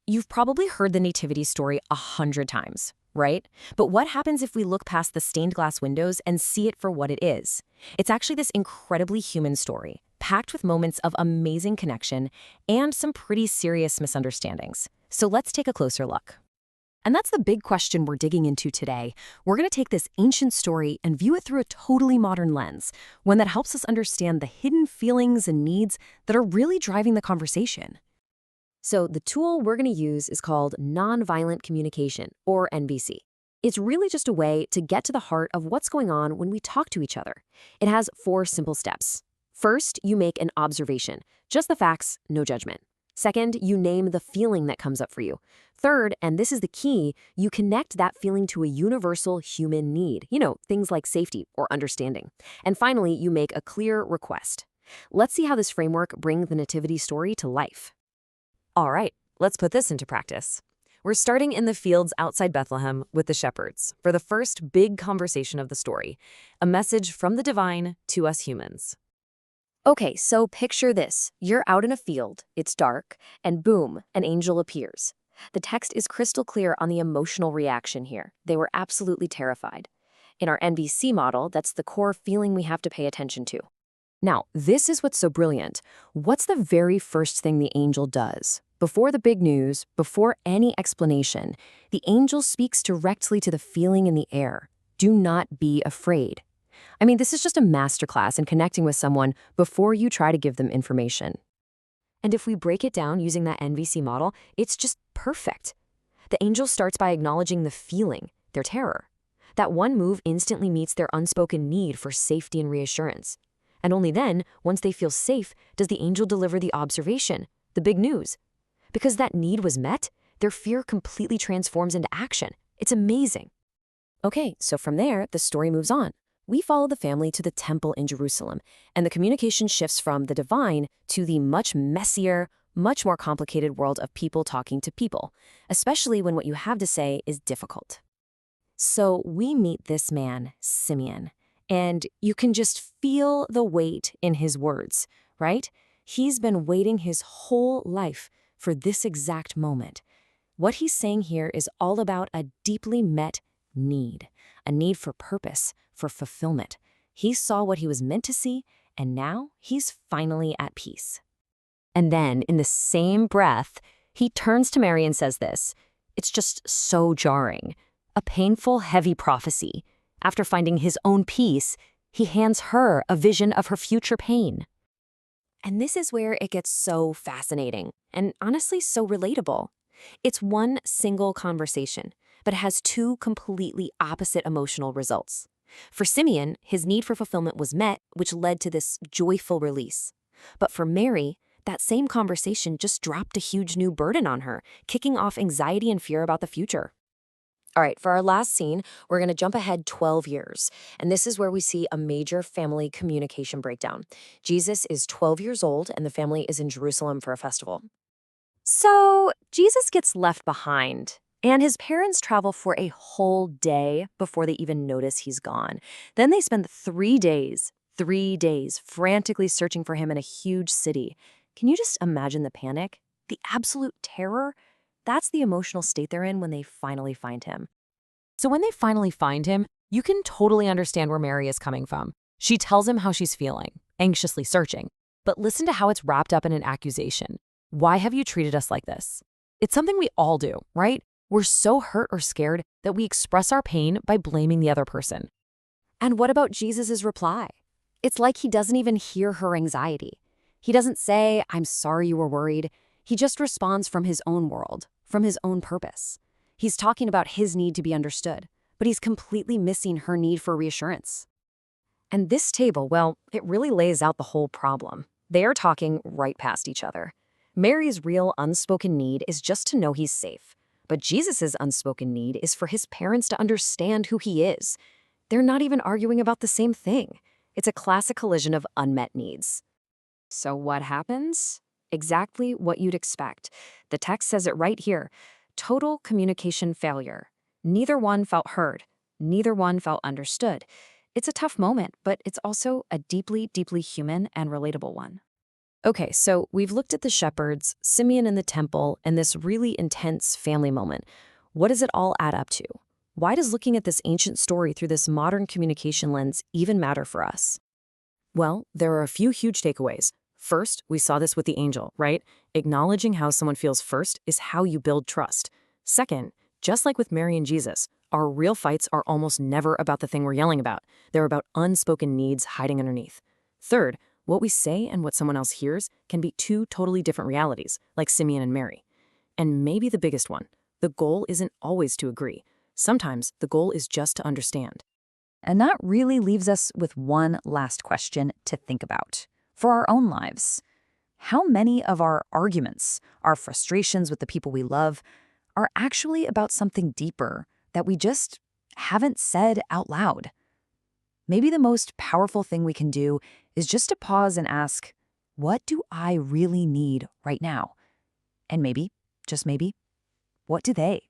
You've probably heard the Nativity story 100 times, right? But what happens if we look past the stained glass windows and see it for what it is? It's actually this incredibly human story, packed with moments of amazing connection and some pretty serious misunderstandings. So let's take a closer look. And that's the big question we're digging into today. We're going to take this ancient story and view it through a totally modern lens, one that helps us understand the hidden feelings and needs that are really driving the conversation. So the tool we're going to use is called nonviolent communication, or NVC. It's really just a way to get to the heart of what's going on when we talk to each other. It has 4 simple steps. First, you make an observation, just the facts, no judgment. Second, you name the feeling that comes up for you. Third, and this is the key, you connect that feeling to a universal human need, things like safety or understanding. And finally, you make a clear request. Let's see how this framework brings the Nativity story to life. All right, let's put this into practice. We're starting in the fields outside Bethlehem with the shepherds for the first big conversation of the story, a message from the divine to us humans. Okay, so picture this. You're out in a field, it's dark, and boom, an angel appears. The text is crystal clear on the emotional reaction here. They were absolutely terrified. In our NVC model, that's the core feeling we have to pay attention to. Now, this is what's so brilliant. What's the very first thing the angel does? Before the big news, before any explanation, the angel speaks directly to the feeling in the air. Do not be afraid. I mean, this is just a masterclass in connecting with someone before you try to give them information. And if we break it down using that NVC model, it's just perfect. The angel starts by acknowledging the feeling, their terror. That one move instantly meets their unspoken need for safety and reassurance. And only then, once they feel safe, does the angel deliver the observation, the big news. Because that need was met, their fear completely transforms into action. It's amazing. Okay, so from there, the story moves on. We follow the family to the temple in Jerusalem, and the communication shifts from the divine to the much messier, much more complicated world of people talking to people, especially when what you have to say is difficult. So we meet this man, Simeon, and you can just feel the weight in his words, right? He's been waiting his whole life for this exact moment. What he's saying here is all about a deeply met need, a need for purpose, for fulfillment. He saw what he was meant to see, and now he's finally at peace. And then, in the same breath, he turns to Mary and says this. It's just so jarring. A painful, heavy prophecy. After finding his own peace, he hands her a vision of her future pain. And this is where it gets so fascinating, and honestly so relatable. It's one single conversation, but it has 2 completely opposite emotional results. For Simeon, his need for fulfillment was met, which led to this joyful release. But for Mary, that same conversation just dropped a huge new burden on her, kicking off anxiety and fear about the future. All right, for our last scene, we're going to jump ahead 12 years. And this is where we see a major family communication breakdown. Jesus is 12 years old, and the family is in Jerusalem for a festival. So Jesus gets left behind, and his parents travel for a whole day before they even notice he's gone. Then they spend 3 days, frantically searching for him in a huge city. Can you just imagine the panic? The absolute terror? That's the emotional state they're in when they finally find him. So when they finally find him, you can totally understand where Mary is coming from. She tells him how she's feeling, anxiously searching. But listen to how it's wrapped up in an accusation. Why have you treated us like this? It's something we all do, right? We're so hurt or scared that we express our pain by blaming the other person. And what about Jesus' reply? It's like he doesn't even hear her anxiety. He doesn't say, I'm sorry you were worried. He just responds from his own world, from his own purpose. He's talking about his need to be understood, but he's completely missing her need for reassurance. And this table, well, it really lays out the whole problem. They are talking right past each other. Mary's real unspoken need is just to know he's safe. But Jesus' unspoken need is for his parents to understand who he is. They're not even arguing about the same thing. It's a classic collision of unmet needs. So what happens? Exactly what you'd expect. The text says it right here. Total communication failure. Neither one felt heard. Neither one felt understood. It's a tough moment, but it's also a deeply, deeply human and relatable one. Okay, so we've looked at the shepherds, Simeon in the temple, and this really intense family moment. What does it all add up to? Why does looking at this ancient story through this modern communication lens even matter for us? Well, there are a few huge takeaways. First, we saw this with the angel, right? Acknowledging how someone feels first is how you build trust. Second, just like with Mary and Jesus, our real fights are almost never about the thing we're yelling about. They're about unspoken needs hiding underneath. Third, what we say and what someone else hears can be two totally different realities, like Simeon and Mary. And maybe the biggest one, the goal isn't always to agree. Sometimes the goal is just to understand. And that really leaves us with one last question to think about. For our own lives, how many of our arguments, our frustrations with the people we love, are actually about something deeper that we just haven't said out loud? Maybe the most powerful thing we can do is just to pause and ask, what do I really need right now? And maybe, just maybe, what do they?